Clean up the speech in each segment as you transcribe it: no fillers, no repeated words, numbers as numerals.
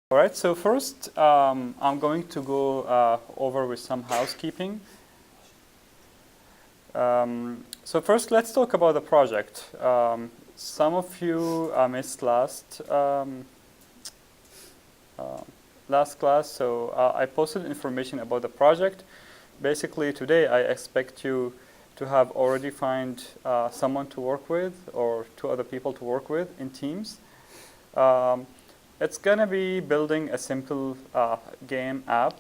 All right, so first I'm going to go over with some housekeeping. So first, let's talk about the project. Some of you missed last class, so I posted information about the project. Basically, today I expect you to have already find someone to work with or two other people to work with in teams. It's going to be building a simple game app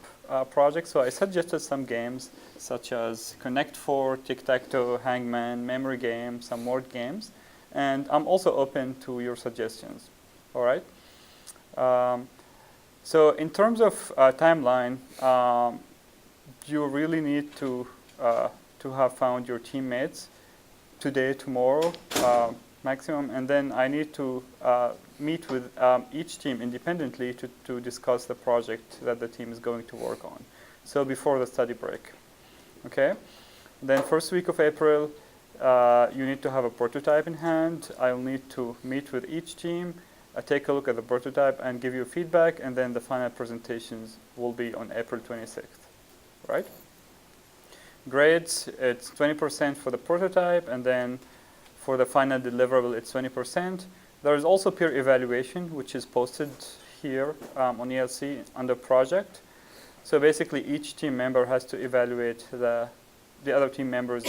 project. So I suggested some games such as Connect 4, Tic-Tac-Toe, Hangman, Memory Game, some word games. And I'm also open to your suggestions. All right. So in terms of timeline, you really need to have found your teammates today, tomorrow, maximum, and then I need to meet with each team independently to discuss the project that the team is going to work on. So before the study break, okay? Then first week of April, you need to have a prototype in hand. I'll need to meet with each team, take a look at the prototype and give you feedback, and then the final presentations will be on April 26th, right? Grades, it's 20% for the prototype, and then for the final deliverable, it's 20%. There is also peer evaluation, which is posted here on ELC under project. So basically, each team member has to evaluate the other team members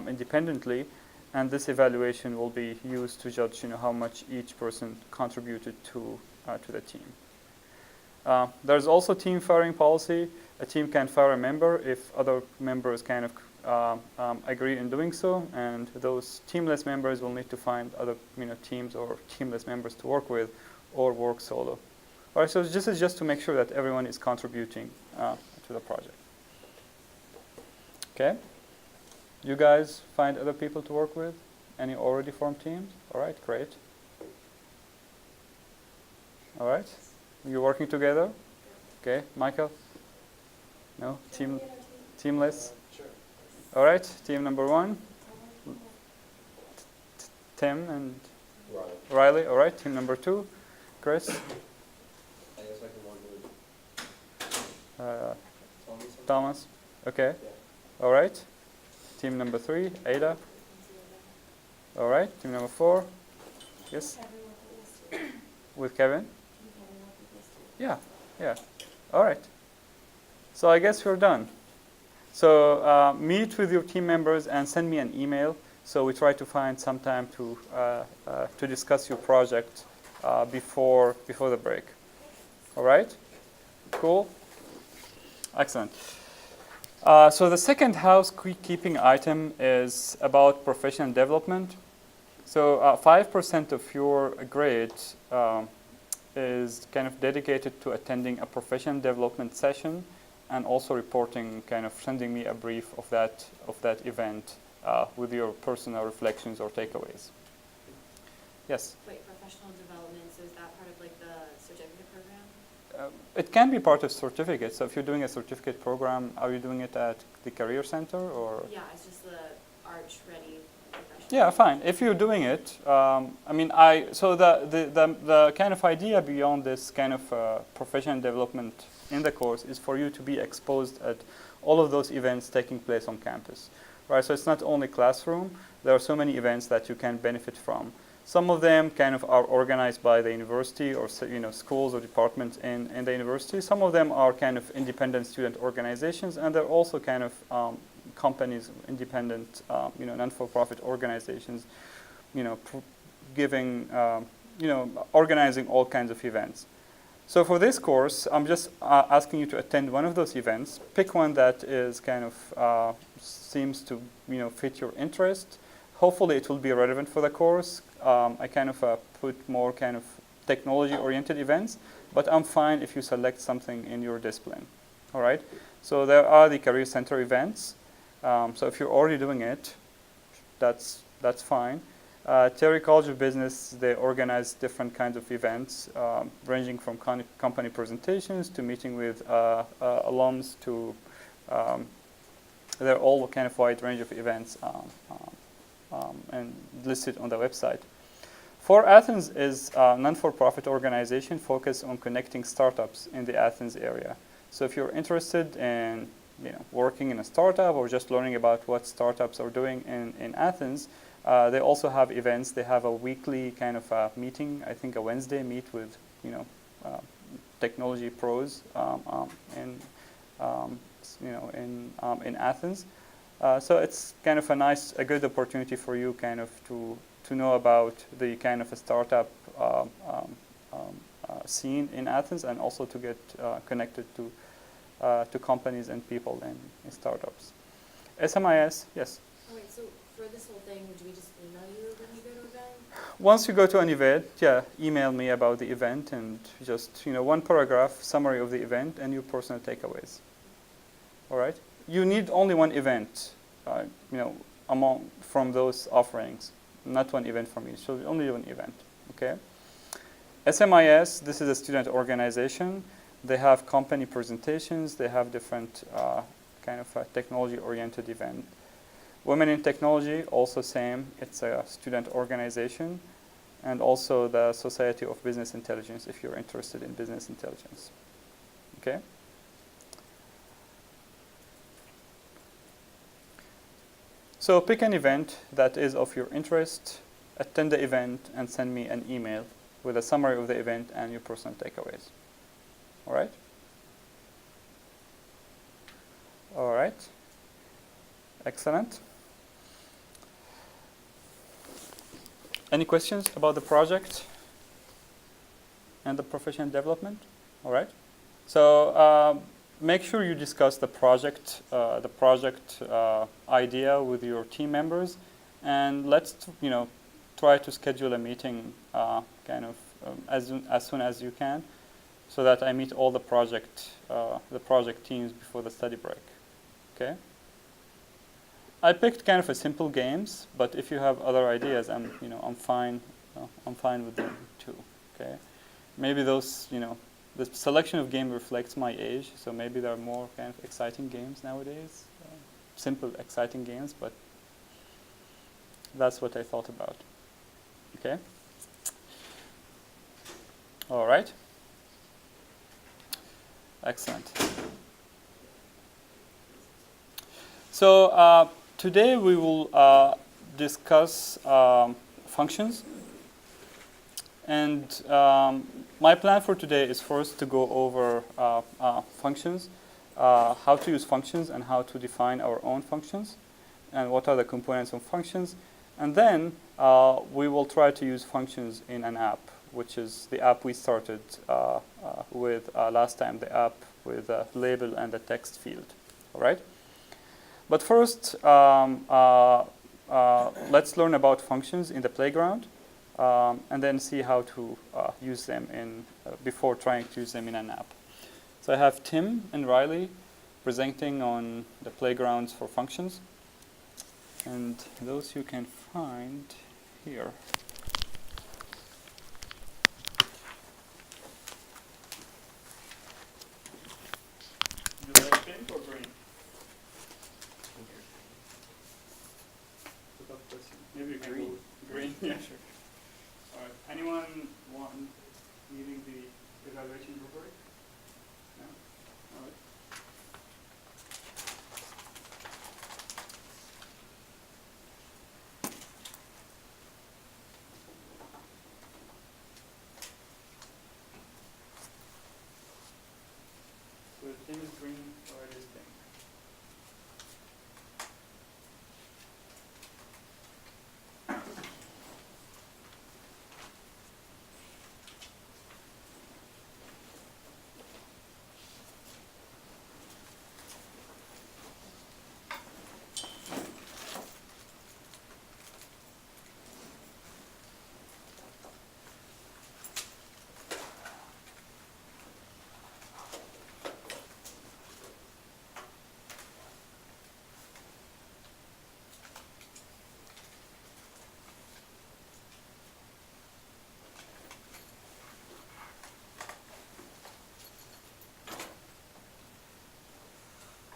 independently, and this evaluation will be used to judge, how much each person contributed to the team. There's also team firing policy. A team can fire a member if other members kind of agree in doing so, and those teamless members will need to find other teams or teamless members to work with or work solo. All right, so this is just to make sure that everyone is contributing to the project. Okay, you guys find other people to work with? Any already formed teams? All right, great. All right, you're working together? Okay, Michael? No? Teamless? Sure. All right, team number 1. Tim and Riley. All right, team number 2. Chris? I guess I can work with Thomas? Okay. Yeah. All right. Team number 3, Ada? All right, team number 4. Yes? With Kevin? Yeah. All right. So I guess we're done. So meet with your team members and send me an email. So we try to find some time to discuss your project before the break. All right? Cool. Excellent. So the second housekeeping item is about professional development. So 5% of your grade is kind of dedicated to attending a professional development session and also reporting, kind of sending me a brief of that event with your personal reflections or takeaways. Yes? Wait, professional development, so is that part of like the certificate program? It can be part of certificate. So if you're doing a certificate program, are you doing it at the Career Center or? Yeah, it's just the Arch Ready professional. Yeah, fine. If you're doing it, so the kind of idea beyond this kind of professional development in the course is for you to be exposed at all of those events taking place on campus, right? So it's not only classroom. There are so many events that you can benefit from. Some of them kind of are organized by the university or schools or departments in the university. Some of them are kind of independent student organizations, and they're also kind of companies, independent, non-for-profit organizations, giving, organizing all kinds of events. So for this course, I'm just asking you to attend one of those events. Pick one that is kind of seems to fit your interest. Hopefully, it will be relevant for the course. I kind of put more kind of technology-oriented events, but I'm fine if you select something in your discipline. All right. So there are the Career Center events. So if you're already doing it, that's fine. Terry College of Business, they organize different kinds of events, ranging from company presentations to meeting with alums to, they're all kind of wide range of events and listed on the website. For Athens is a non-for-profit organization focused on connecting startups in the Athens area. So if you're interested in working in a startup or just learning about what startups are doing in Athens, they also have events. They have a weekly kind of meeting, I think a Wednesday meet with uh, technology pros in in Athens. So it's kind of a good opportunity for you kind of to know about the kind of a startup scene in Athens, and also to get connected to companies and people in startups. SMIS, yes. Oh wait, so for this whole thing, do we just email you when you go to an event? Once you go to an event, yeah, email me about the event and just one paragraph summary of the event and your personal takeaways. All right. You need only one event, among from those offerings, not one event from each. So only one event. Okay. SMIS, this is a student organization. They have company presentations. They have different kind of technology-oriented event. Women in Technology, also same. It's a student organization. And also the Society of Business Intelligence, if you're interested in business intelligence. Okay? So pick an event that is of your interest, attend the event, and send me an email with a summary of the event and your personal takeaways. All right? All right. Excellent. Any questions about the project and the professional development? All right. So make sure you discuss the project idea with your team members, and let's try to schedule a meeting as soon as you can, so that I meet all the project teams before the study break. Okay. I picked kind of a simple games, but if you have other ideas, I'm fine. I'm fine with them too. Okay. Maybe those the selection of game reflects my age, so maybe there are more kind of exciting games nowadays, simple exciting games, but that's what I thought about. Okay. All right. Excellent. So today we will discuss functions, and my plan for today is first to go over functions, how to use functions and how to define our own functions, and what are the components of functions, and then we will try to use functions in an app, which is the app we started with last time, the app with a label and a text field. All right. But first, let's learn about functions in the playground, and then see how to use them before trying to use them in an app. So I have Tim and Riley presenting on the playgrounds for functions, and those you can find here. You like pink or green? Maybe you can Green. go green. Yeah, sure. All right. Anyone needing the evaluation rubric? No? All right. So the team is green, or it is pink.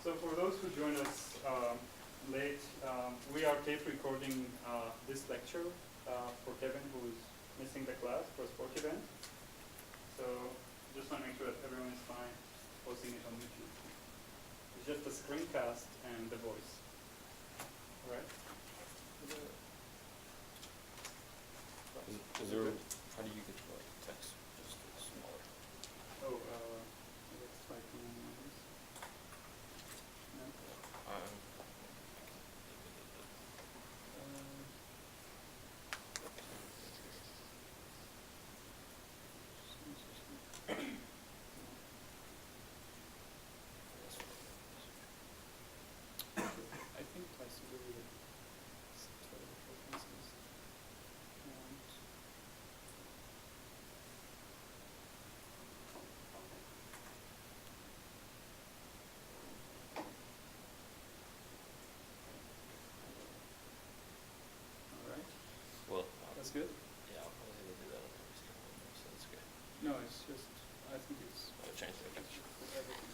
So for those who joined us late, we are tape recording this lecture for Kevin, who is missing the class for sport event. So just want to make sure that everyone is fine posting it on YouTube. It's just a screencast and the voice. All right? Is there, how do you get the text just smaller? Oh, let's try to minimize. No? I think it has to do with total frequencies. And all right, Well, that's good. yeah, I'll probably have to do that on every single one, so that's good. No, it's just, I think it's I'll change it. everything.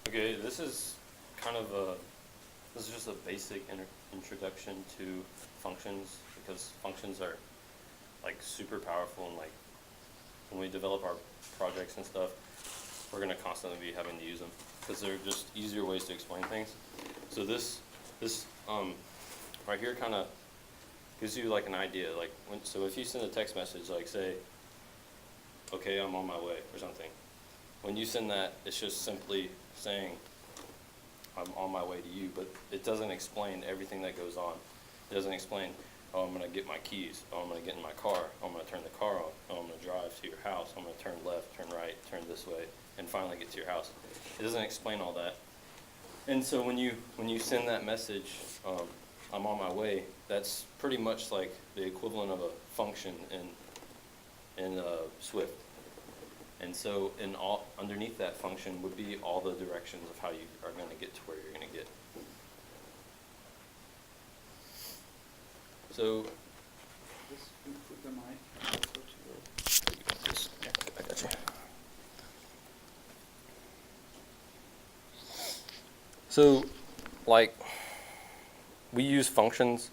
Okay, this is kind of a, this is just a basic introduction to functions, because functions are like super powerful, and like when we develop our projects and stuff, we're gonna constantly be having to use them because they're just easier ways to explain things. So this right here kind of gives you like an idea, like so if you send a text message like say, okay, I'm on my way or something, when you send that, it's just simply saying I'm on my way to you, but it doesn't explain everything that goes on. It doesn't explain, oh, I'm gonna get my keys, oh, I'm gonna get in my car, oh, I'm gonna turn the car on, oh, I'm gonna drive to your house, I'm gonna turn left, turn right, turn this way, and finally get to your house. It doesn't explain all that. And so when you send that message, I'm on my way, that's pretty much like the equivalent of a function in Swift. And so underneath that function would be all the directions of how you are going to get to where you're going to get. So Just put the mic closer to your. yeah, I got you. So like we use functions,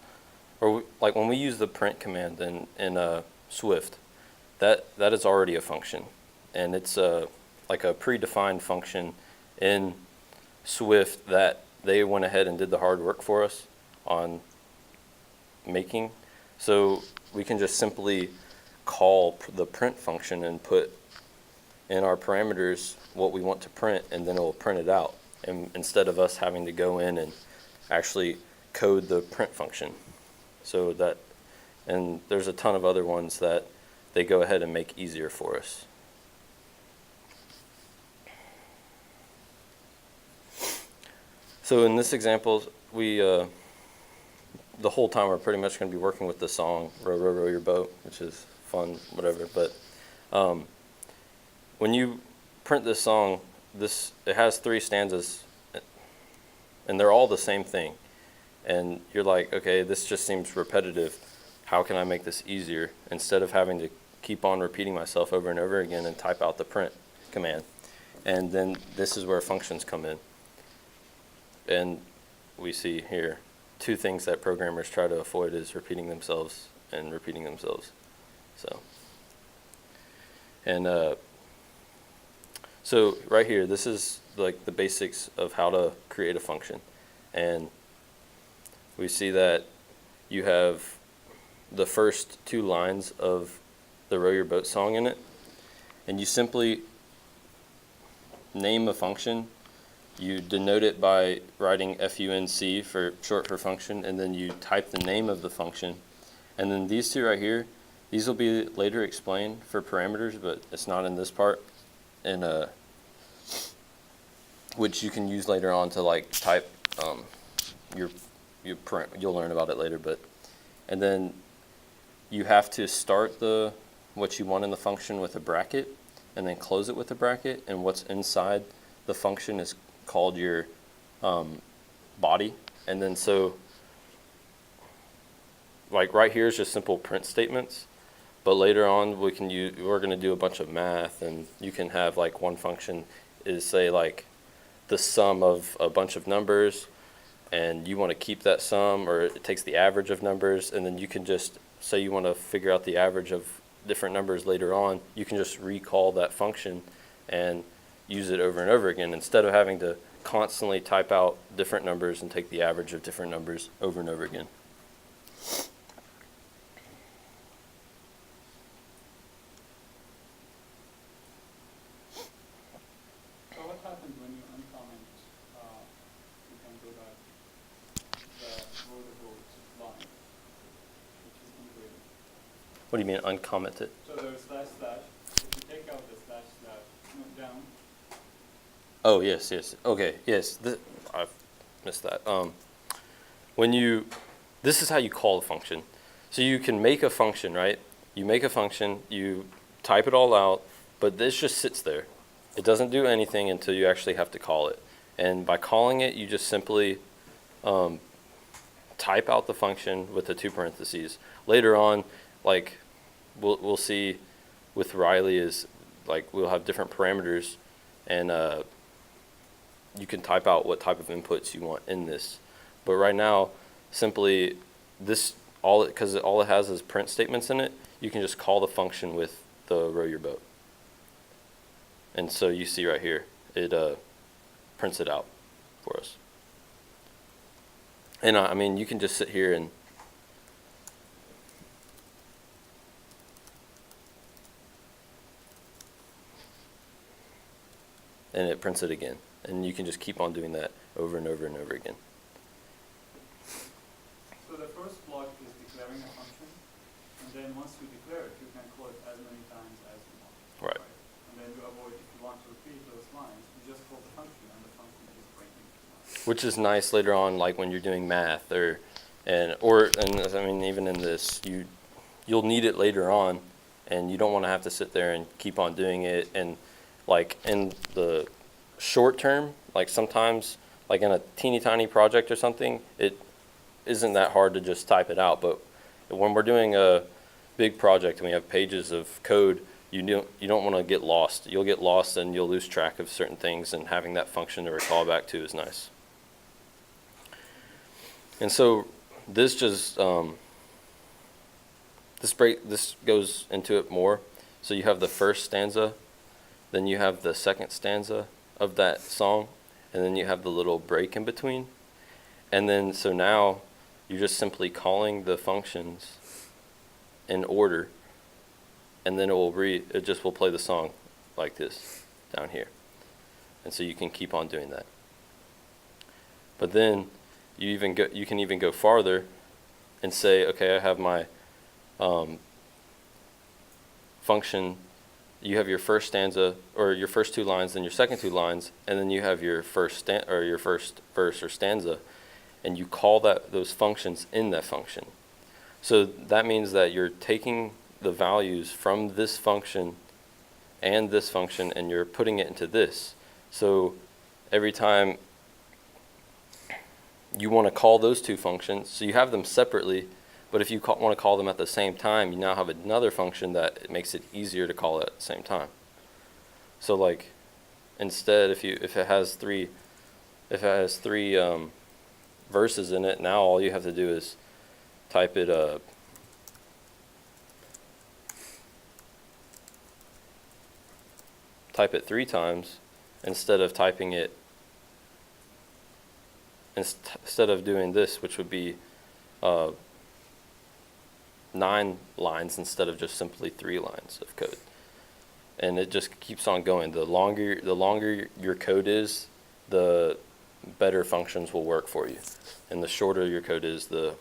or like when we use the print command in Swift, that is already a function. And it's like a predefined function in Swift that they went ahead and did the hard work for us on making. So we can just simply call the print function and put in our parameters what we want to print, and then it will print it out. And instead of us having to go in and actually code the print function. So that, and there's a ton of other ones that they go ahead and make easier for us. So in this example, we the whole time we're pretty much going to be working with the song "Row, Row, Row Your Boat," which is fun, whatever. But when you print this song, it has 3 stanzas, and they're all the same thing. And you're like, okay, this just seems repetitive. How can I make this easier instead of having to keep on repeating myself over and over again and type out the print command? And then this is where functions come in. And we see here 2 things that programmers try to avoid is repeating themselves and repeating themselves. So, and so right here, this is like the basics of how to create a function. And we see that you have the first 2 lines of the Row Your Boat song in it, and you simply name a function. You denote it by writing func for short for function, and then you type the name of the function. And then these 2 right here, these will be later explained for parameters, but it's not in this part. And which you can use later on to like type your parent. You'll learn about it later, but and then you have to start what you want in the function with a bracket, and then close it with a bracket. And what's inside the function is called your body. And then so like right here is just simple print statements, but later on we're going to do a bunch of math, and you can have like one function is say like the sum of a bunch of numbers, and you want to keep that sum, or it takes the average of numbers, and then you can just say you want to figure out the average of different numbers later on, you can just recall that function and use it over and over again instead of having to constantly type out different numbers and take the average of different numbers over and over again. So what happens when you uncomment, you can do that, the row to row line, which is integrated. What do you mean uncommented? So there's slash slash. If you take out the slash slash, move down. Oh, yes. Okay, yes. I've missed that. This is how you call a function. So you can make a function, right? You make a function, you type it all out, but this just sits there. It doesn't do anything until you actually have to call it. And by calling it, you just simply type out the function with the 2 parentheses. Later on, like we'll see with Riley is like we'll have different parameters, and you can type out what type of inputs you want in this. But right now, simply this because all it has is print statements in it, you can just call the function with the row your boat. And so you see right here, it prints it out for us. And I mean, you can just sit here and it prints it again. And you can just keep on doing that over and over and over again. So the first block is declaring a function, and then once you declare it, you can call it as many times as you want. Right. And then you avoid, if you want to repeat those lines, you just call the function, and the function is breaking lines. Which is nice later on, like when you're doing math or I mean, even in this, you'll need it later on, and you don't want to have to sit there and keep on doing it. And like in the short term, like sometimes, like in a teeny tiny project or something, it isn't that hard to just type it out. But when we're doing a big project and we have pages of code, you don't want to get lost. You'll get lost and you'll lose track of certain things, and having that function to recall back to is nice. And so this just this goes into it more. So you have the first stanza, then you have the second stanza of that song, and then you have the little break in between. And then so now you're just simply calling the functions in order, and then it just will play the song like this down here. And so you can keep on doing that. But then you can even go farther and say, okay, I have my function. You have your first stanza or your first 2 lines, then your second 2 lines, and then you have your first verse or stanza, and you call those functions in that function. So that means that you're taking the values from this function and this function, and you're putting it into this. So every time you want to call those 2 functions, so you have them separately, but if you want to call them at the same time, you now have another function that it makes it easier to call it at the same time. So like instead, if it has three verses in it, now all you have to do is type it type it 3 times instead of typing it instead of doing this, which would be 9 lines instead of just simply 3 lines of code. And it just keeps on going. The longer your code is, the better functions will work for you. And the shorter your code is, the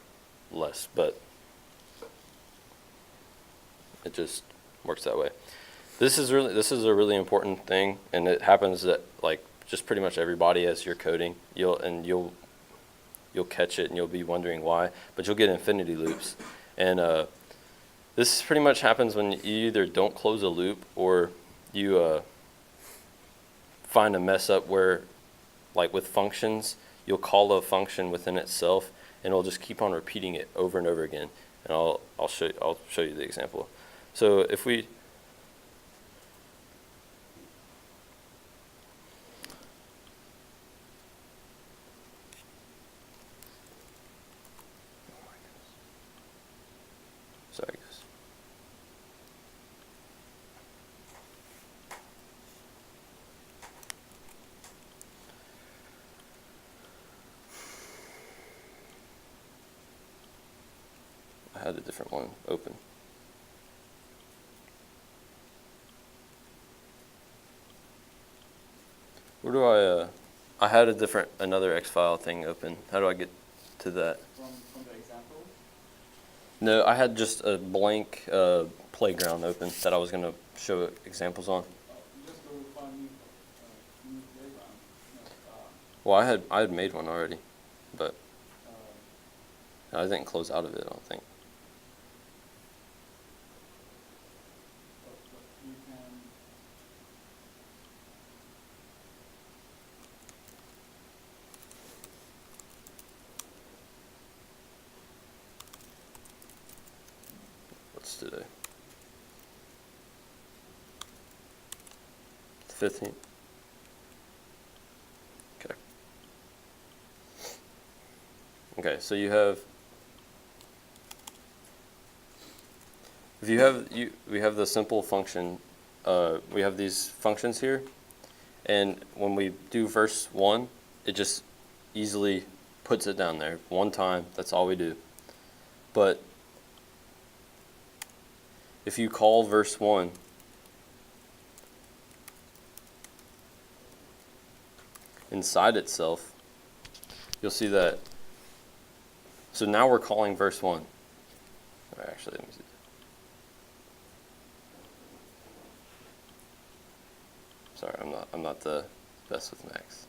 less. But it just works that way. This is a really important thing, and it happens that like just pretty much everybody as you're coding, you'll catch it and you'll be wondering why, but you'll get infinity loops. And this pretty much happens when you either don't close a loop or you find a mess up where, like with functions, you'll call a function within itself and it'll just keep on repeating it over and over again. And I'll show you the example. So if we I had a different one open. Where do I had another X file thing open. How do I get to that? From the example? No, I had just a blank playground open that I was going to show examples on. Just go find new playground. Well, I had made one already, but I didn't close out of it, I don't think. But you can. What's today? 15th. Okay. Okay, so you have. If you have we have the simple function. We have these functions here, and when we do verse 1, it just easily puts it down there one time. That's all we do. But if you call verse 1, inside itself, you'll see that. So now we're calling verse 1. Or actually, let me see. Sorry, I'm not the best with Macs.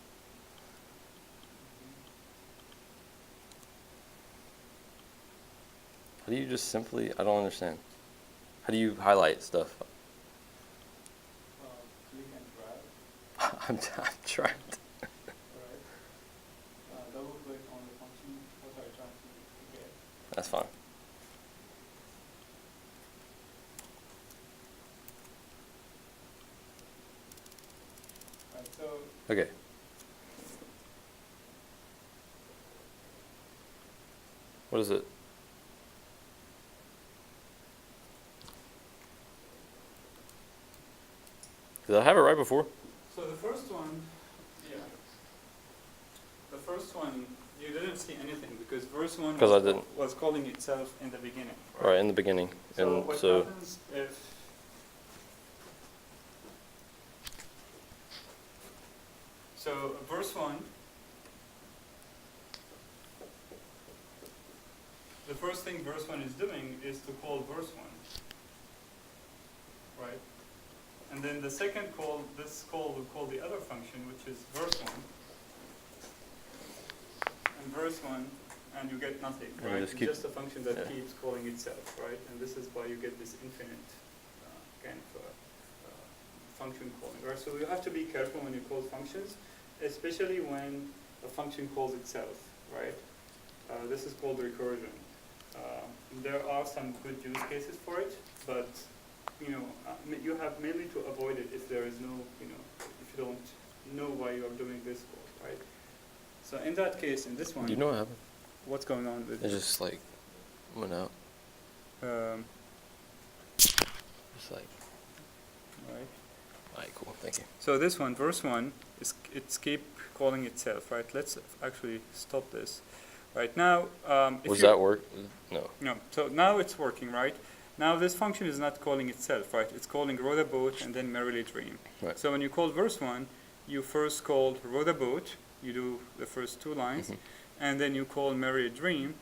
How do you just simply? I don't understand. How do you highlight stuff? Click and drag. I'm trying to. Alright. Double click on the function. What are you trying to get? That's fine. Right, so Okay. What is it? Did I have it right before? the first one, yeah. The first one, you didn't see anything because verse 1 'Cause I didn't. was calling itself in the beginning. Right in the beginning, So and what so happens if verse 1, the first thing verse 1 is doing is to call verse 1, right? And then the second call, this call will call the other function, which is verse 1, and verse 1, and you get nothing, And right? just It's keep- just a function that yeah. keeps calling itself, right? And this is why you get this infinite kind of function calling, right? So you have to be careful when you call functions, especially when a function calls itself, right? This is called recursion. There are some good use cases for it, but you have mainly to avoid it if there is no, if you don't know why you are doing this call, right? So in that case, in this one, you know what happened? what's going on with It just like went out. um, It's like, right? alright, cool, thank you. So this one, verse 1, it's keep calling itself, right? Let's actually stop this. Right now, if Was you- that work? No. No, so now it's working, right? Now this function is not calling itself, right? It's calling row the boat and then merrily dream. Right. So when you call verse 1, you first call row the boat, you do the first 2 lines, Mhm. and then you call merrily dream,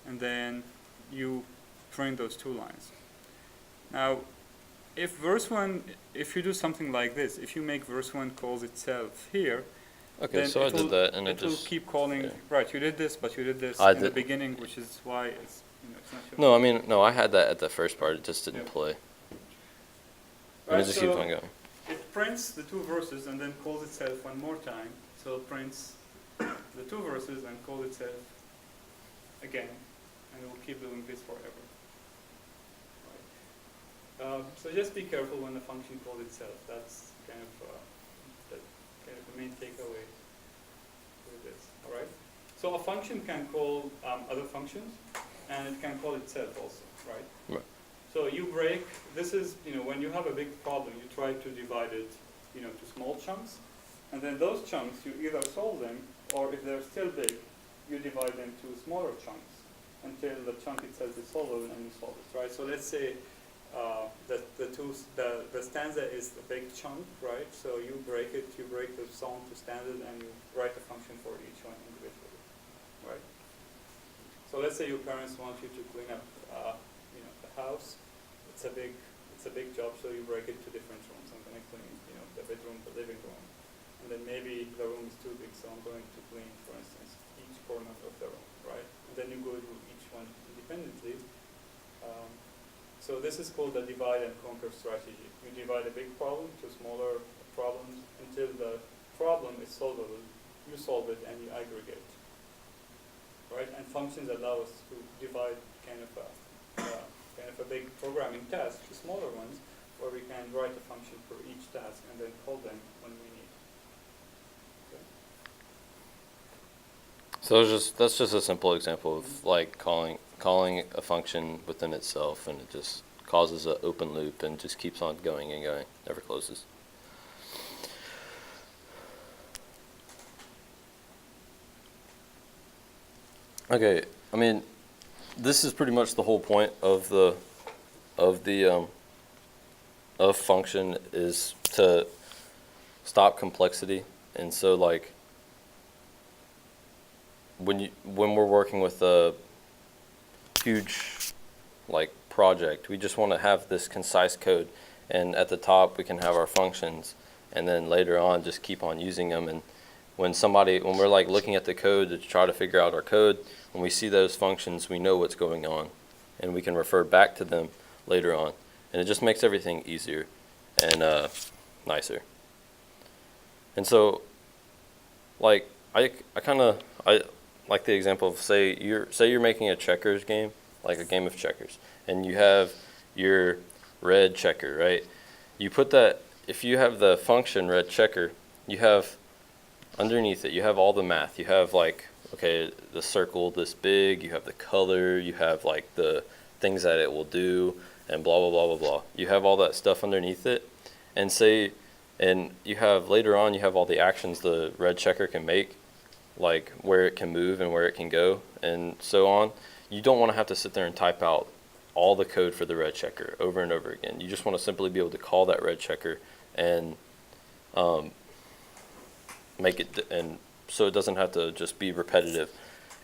and then you print those 2 lines. Now, if verse 1, if you do something like this, if you make verse 1 calls itself here, Okay, then so I it will- did that, and it will just keep calling, yeah. right, you did this, but you did this I in the did- beginning, which is why it's, it's not showing. No, I mean, no, I had that at the first part. It just didn't Yeah. play. And Right, it just keeps so on going. it prints the 2 verses and then calls itself one more time. So it prints the 2 verses and calls itself again, and it will keep doing this forever. Right. So just be careful when the function calls itself. That's kind of the main takeaway with this. All right. So a function can call other functions, and it can call itself also, right? Right. So you break, this is, when you have a big problem, you try to divide it, to small chunks. And then those chunks, you either solve them, or if they're still big, you divide them to smaller chunks. until the chunk itself is solvable and you solve it, right? So let's say the stanza is a big chunk, right? So you break the song to standard, and you write a function for each one individually, right? So let's say your parents want you to clean up, the house. It's a big job, so you break it to different rooms. I'm going to clean, the bedroom, the living room, and then maybe the room is too big, so I'm going to clean, for instance, each corner of the room, right? And then you go through each one independently. So this is called the divide and conquer strategy. You divide a big problem to smaller problems until the problem is solvable. You solve it and you aggregate, right? And functions allow us to divide kind of a big programming task to smaller ones, where we can write a function for each task and then call them when we need. Okay. So that's just a simple example of like calling a function within itself, and it just causes an open loop and just keeps on going and going, never closes. Okay, I mean, this is pretty much the whole point of function, is to stop complexity. And so like when we're working with a huge like project, we just want to have this concise code, and at the top we can have our functions, and then later on just keep on using them. And when we're like looking at the code to try to figure out our code, when we see those functions, we know what's going on, and we can refer back to them later on, and it just makes everything easier and nicer. And so like I like the example of say you're making a checkers game, like a game of checkers, and you have your red checker, right? You put that, if you have the function red checker, you have underneath it, you have all the math. You have like, okay, the circle this big, you have the color, you have like the things that it will do, and blah, blah, blah, blah, blah. You have all that stuff underneath it, and you have, later on, you have all the actions the red checker can make, like where it can move and where it can go, and so on. You don't want to have to sit there and type out all the code for the red checker over and over again. You just want to simply be able to call that red checker and make it, and so it doesn't have to just be repetitive.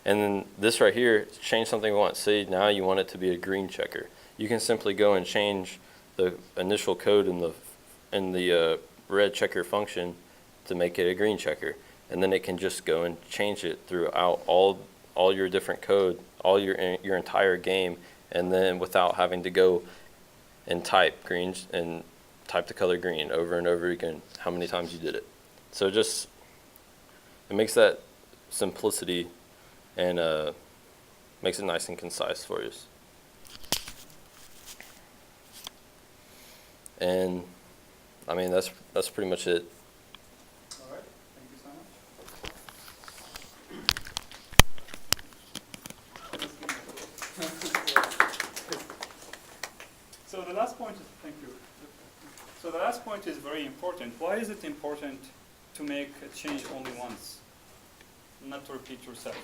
And then this right here, change something we want. Say now you want it to be a green checker. You can simply go and change the initial code in the red checker function to make it a green checker, and then it can just go and change it throughout all your different code, all your entire game, and then without having to go and type greens and type the color green over and over again how many times you did it. So it makes that simplicity and makes it nice and concise for you. And I mean that's pretty much it. All right, thank you so much. So the last point is, thank you. So the last point is very important. Why is it important to make a change only once, not to repeat yourself?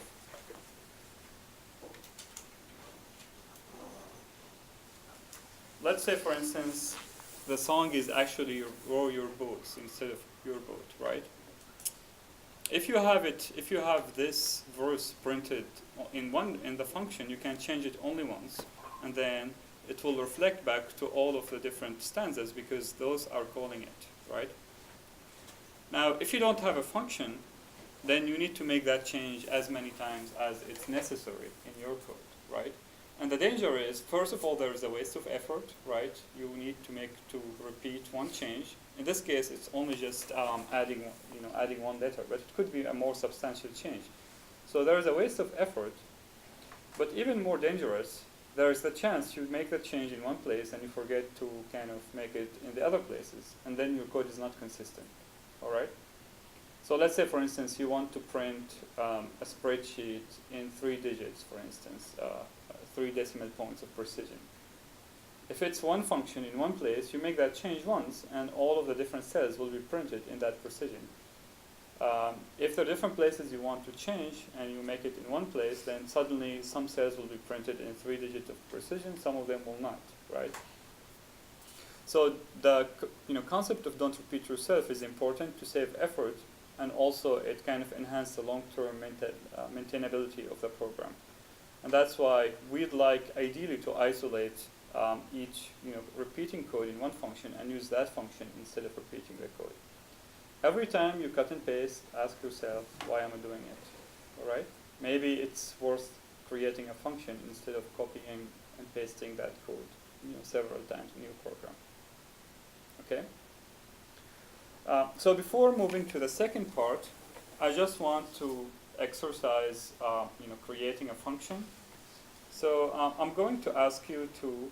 Let's say, for instance, the song is actually row your boats instead of your boat, right? If you have this verse printed in the function, you can change it only once, and then it will reflect back to all of the different stanzas because those are calling it, right? Now, if you don't have a function, then you need to make that change as many times as it's necessary in your code, right? And the danger is, first of all, there is a waste of effort, right? You need to repeat one change. In this case, it's only just adding one letter, but it could be a more substantial change. So there is a waste of effort. But even more dangerous, there is the chance you make the change in one place and you forget to kind of make it in the other places, and then your code is not consistent. All right? So let's say, for instance, you want to print a spreadsheet in 3 digits, for instance, 3 decimal points of precision. If it's one function in one place, you make that change once, and all of the different cells will be printed in that precision. If there are different places you want to change and you make it in one place, then suddenly some cells will be printed in 3 digits of precision, some of them will not, right? So the concept of don't repeat yourself is important to save effort, and also it kind of enhances the long-term maintainability of the program. And that's why we'd like ideally to isolate each repeating code in one function and use that function instead of repeating the code. Every time you cut and paste, ask yourself, why am I doing it? All right? Maybe it's worth creating a function instead of copying and pasting that code several times in your program. Okay? So before moving to the second part, I just want to exercise creating a function. So I'm going to ask you to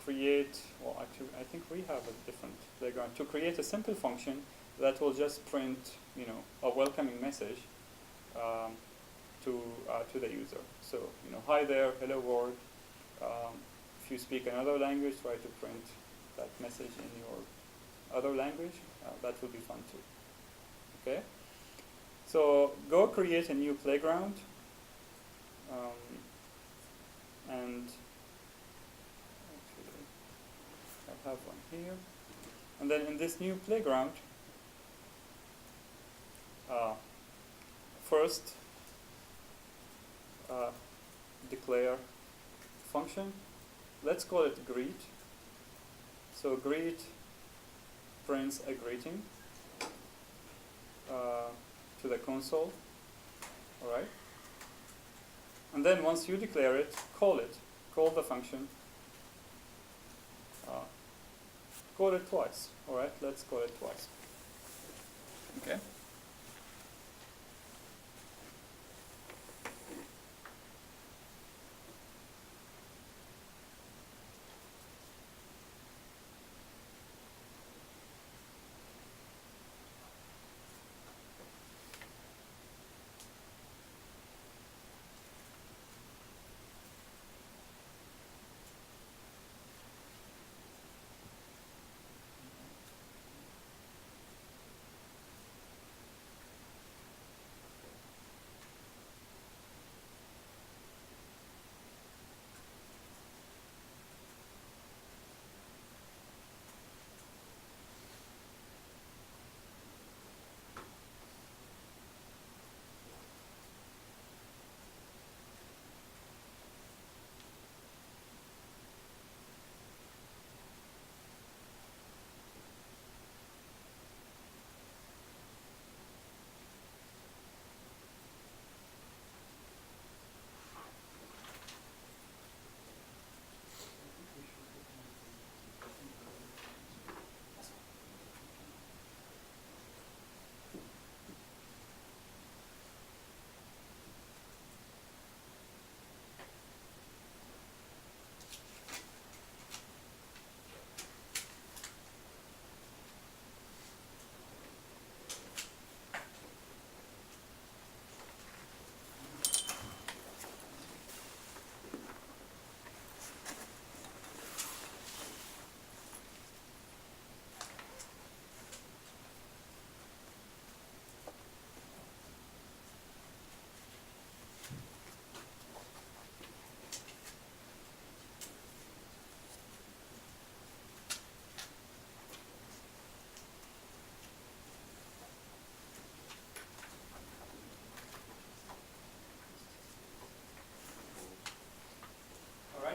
create, well actually I think we have a different playground, to create a simple function that will just print a welcoming message to the user. So hi there, hello world. If you speak another language, try to print that message in your other language. That will be fun too. Okay? So go create a new playground. And actually, I have one here. And then in this new playground, first declare function. Let's call it greet. So greet prints a greeting to the console. All right. And then once you declare it, call the function. Call it twice. All right. Let's call it twice. Okay.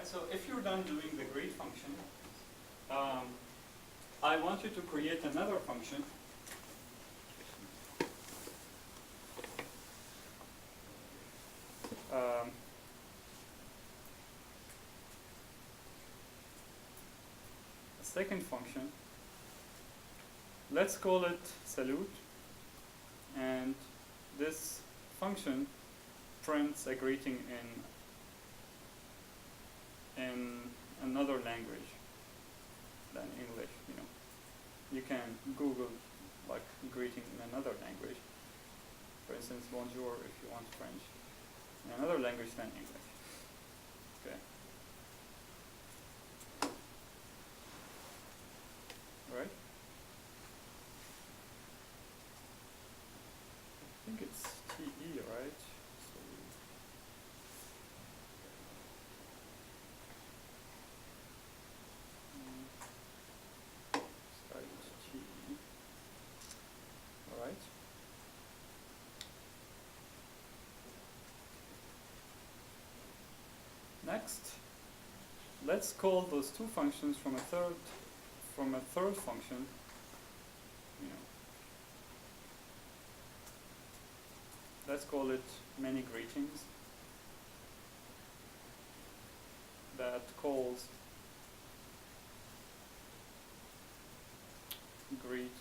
So if you're done doing the greet function, I want you to create another function. A second function. Let's call it salute. And this function prints a greeting in another language than English. You can Google like greeting in another language. For instance, bonjour if you want French. In another language than English. Okay. All right. Next, let's call those two functions from a third function. You know, let's call it many greetings. That calls greet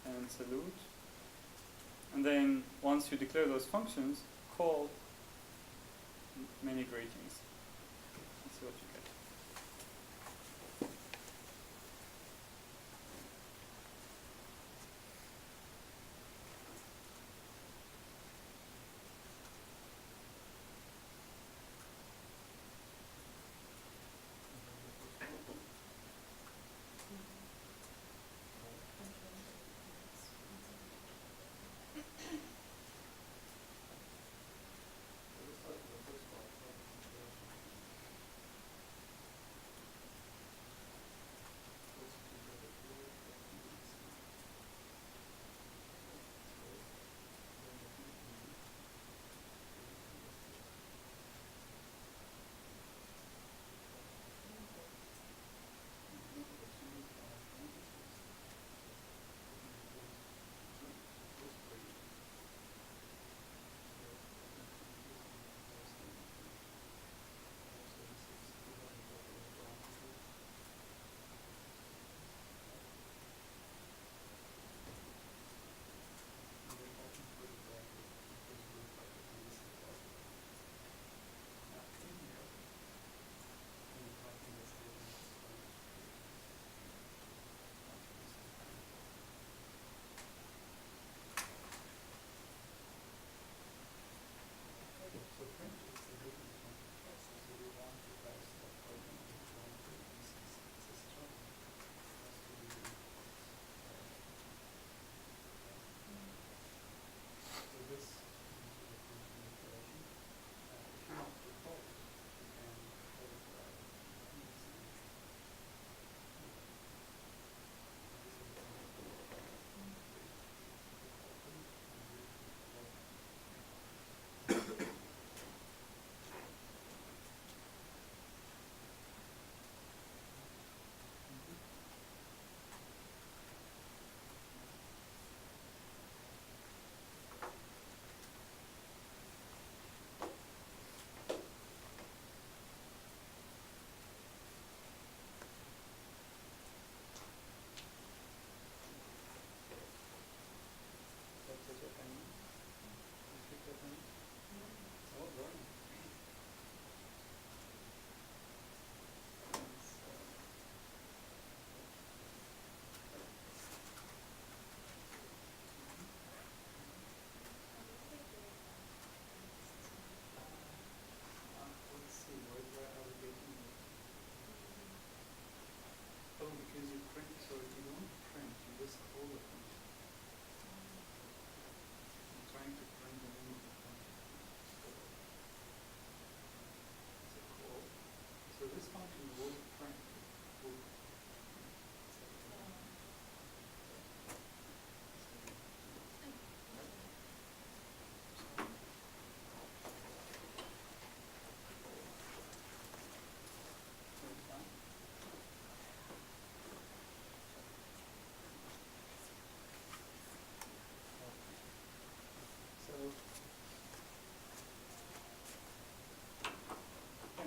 and salute. And then once you declare those functions, call many greetings. Let's see what you get.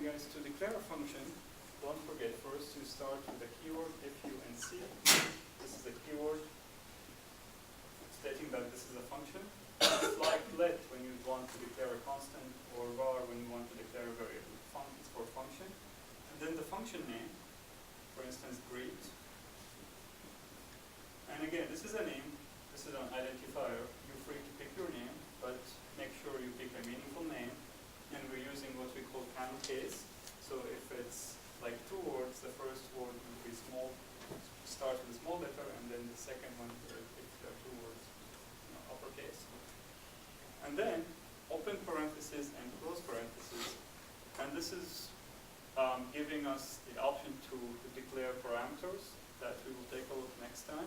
Guys, to declare a function, don't forget first you start with the keyword if, you, and c. This is a keyword stating that this is a function. It's like let when you want to declare a constant, or var when you want to declare a variable. It's for function. And then the function name, for instance, greet. And again, this is a name, this is an identifier. You're free to pick your name, but make sure you pick a meaningful name. And we're using what we call count case. So if it's like two words, the first word will be small, start with a small letter, and then the second one, if there are two words, uppercase. And then open parentheses and close parentheses. And this is giving us the option to declare parameters that we will take a look next time.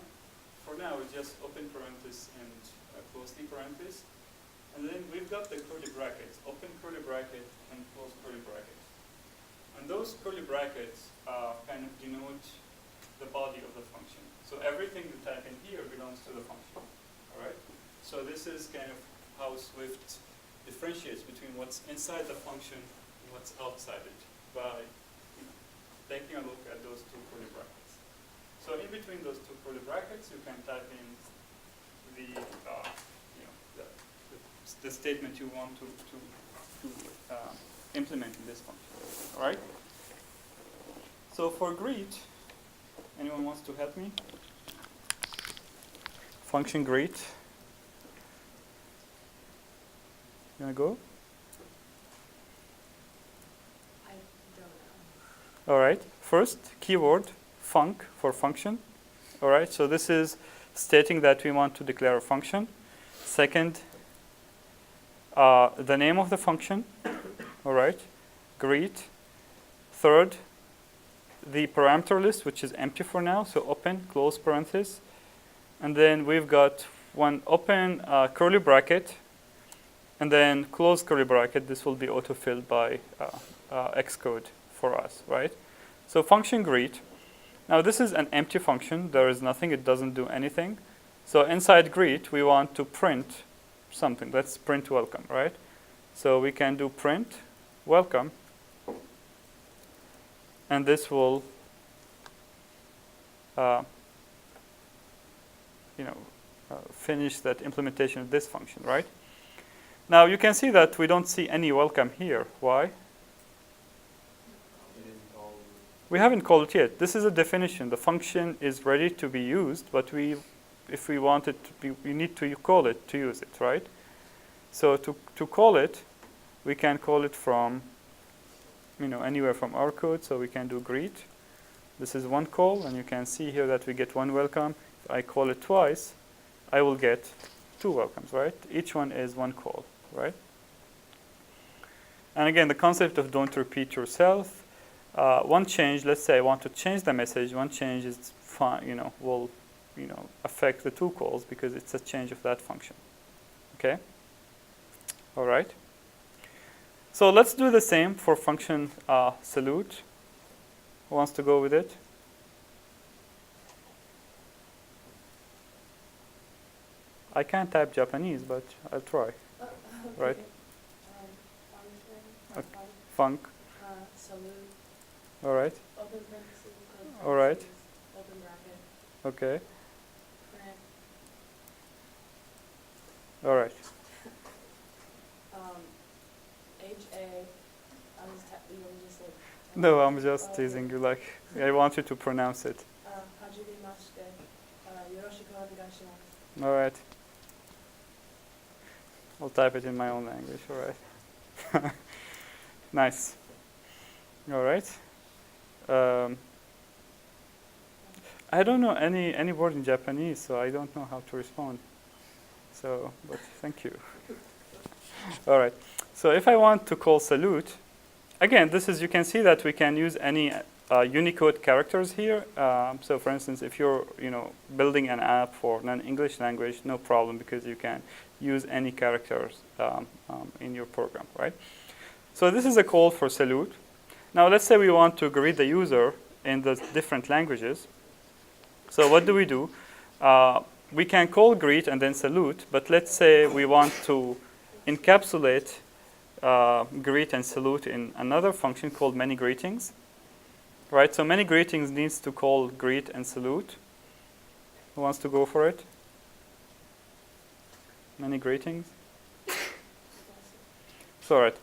For now, it's just open parenthesis and close the parenthesis. And then we've got the curly brackets, open curly bracket and close curly bracket. And those curly brackets kind of denote the body of the function. So everything you type in here belongs to the function. All right? So this is kind of how Swift differentiates between what's inside the function and what's outside it by taking a look at those two curly brackets. So in between those two curly brackets, you can type in the the statement you want to implement in this function. All right? So for greet, anyone wants to help me? Function greet. You want to go? I don't know. All right. First, keyword func for function. All right. So this is stating that we want to declare a function. Second, the name of the function. All right. Greet. Third, the parameter list, which is empty for now. So open, close parenthesis. And then we've got one open curly bracket, and then close curly bracket. This will be autofilled by Xcode for us, right? So function greet. Now this is an empty function. There is nothing. It doesn't do anything. So inside greet, we want to print something. Let's print welcome, right? So we can do print welcome, and this will finish that implementation of this function, right? Now you can see that we don't see any welcome here. Why? You didn't call. We haven't called it yet. This is a definition. The function is ready to be used, but if we want it to be, we need to call it to use it, right? So to call it, we can call it from anywhere from our code. So we can do greet. This is one call, and you can see here that we get one welcome. If I call it twice, I will get two welcomes, right? Each one is one call, right? And again, the concept of don't repeat yourself. One change, let's say I want to change the message. One change is fine, will affect the two calls because it's a change of that function. Okay? All right. So let's do the same for function salute. Who wants to go with it? I can't type Japanese, but I'll try. Right? Okay. Func. Salute. All right. Open parentheses. All right. Open bracket. Okay. Print. All right. HA. I'm just like. No, I'm just teasing you. Like I want you to pronounce it. Hajimemashite. Yoroshiku onegaishimasu. All right. I'll type it in my own language. All right. Nice. All right. I don't know any word in Japanese, so I don't know how to respond. So, but thank you. All right. So if I want to call salute, again, you can see that we can use any Unicode characters here. So for instance, if you're building an app for non-English language, no problem because you can use any characters in your program, right? So this is a call for salute. Now let's say we want to greet the user in the different languages. So what do? We can call greet and then salute, but let's say we want to encapsulate greet and salute in another function called many greetings. Right, so many greetings needs to call greet and salute. Who wants to go for it? Many greetings? It's all right.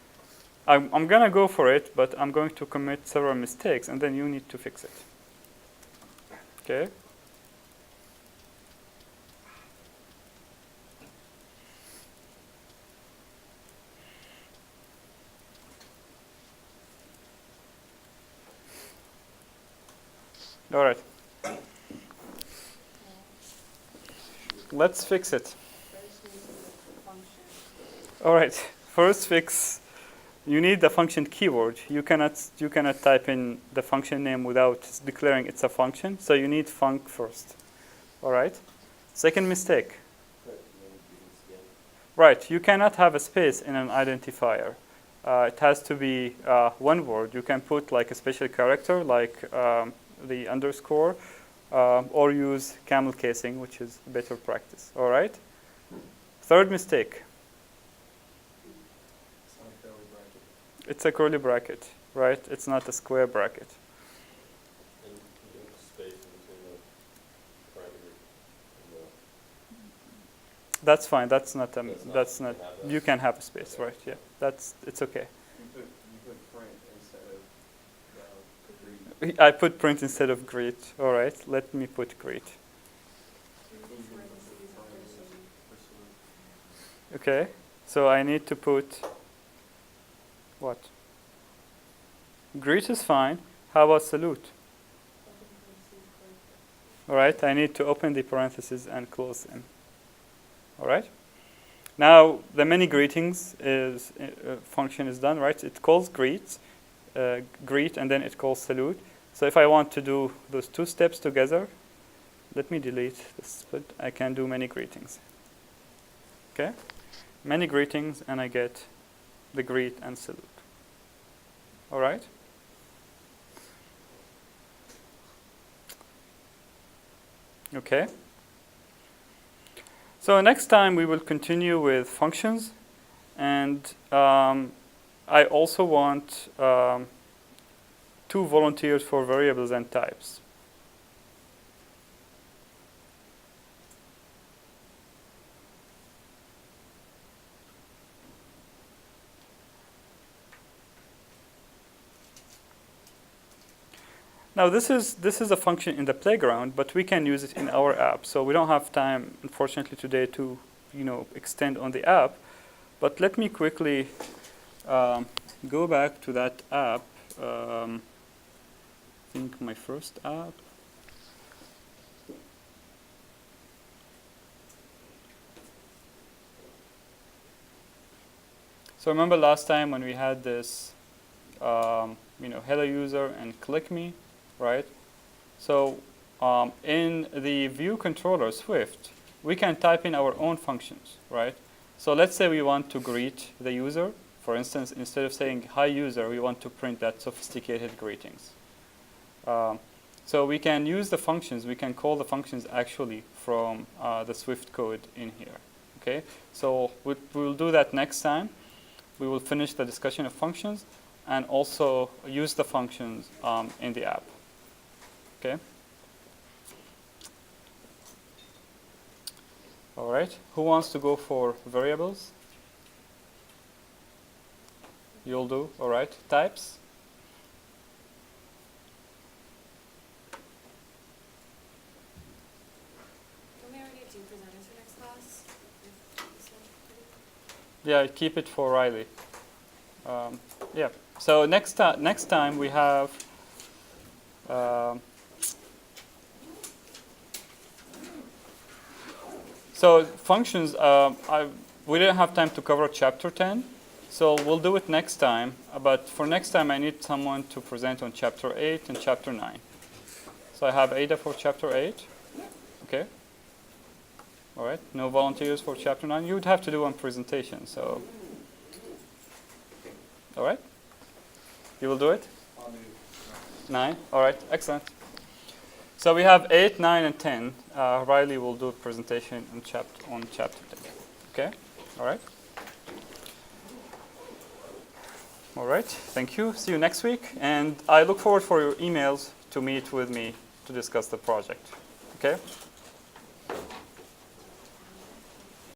I'm going to go for it, but I'm going to commit several mistakes, and then you need to fix it. Okay? All right. Let's fix it. All right. First fix. You need the function keyword. You cannot type in the function name without declaring it's a function. So you need func first. All right. Second mistake. Right, you cannot have a space in an identifier. It has to be one word. You can put like a special character like the underscore or use camel casing, which is better practice. All right? Third mistake. It's not a curly bracket. It's a curly bracket, right? It's not a square bracket. And you have space in between the parameter and the. That's fine. That's not. That's not- That's not. you can have that. You can have a space, Okay. right? Yeah. It's okay. You put print instead of the greet. I put print instead of greet. All right. Let me put greet. Okay. So I need to put what? Greet is fine. How about salute? All right. I need to open the parentheses and close them. All right. Now the many greetings is function is done, right? It calls greet, and then it calls salute. So if I want to do those two steps together, let me delete this split. I can do many greetings. Okay, many greetings, and I get the greet and salute. All right. Okay. So next time we will continue with functions, and I also want 2 volunteers for variables and types. Now this is a function in the playground, but we can use it in our app. So we don't have time, unfortunately, today to extend on the app. But let me quickly go back to that app. I think my first app. So remember last time when we had this, hello user and click me. Right? So in the view controller Swift, we can type in our own functions, right? So let's say we want to greet the user. For instance, instead of saying hi user, we want to print that sophisticated greetings. So we can use the functions. We can call the functions actually from the Swift code in here. Okay. So we'll do that next time. We will finish the discussion of functions and also use the functions in the app. Okay. All right. Who wants to go for variables? You'll do. All right. Types. Don't we already have 2 presenters for next class? Yeah, keep it for Riley. Yeah. So next time we have. So functions, we didn't have time to cover chapter 10, so we'll do it next time. But for next time, I need someone to present on chapter 8 and chapter 9. So I have Ada for chapter 8. Okay. All right. No volunteers for chapter 9. You would have to do one presentation. So. All right. You will do it. I'll do 9. All right. Excellent. So we have 8, 9, and 10. Riley will do a presentation on chapter 10. Okay? All right? All right. Thank you. See you next week. And I look forward for your emails to meet with me to discuss the project. Okay?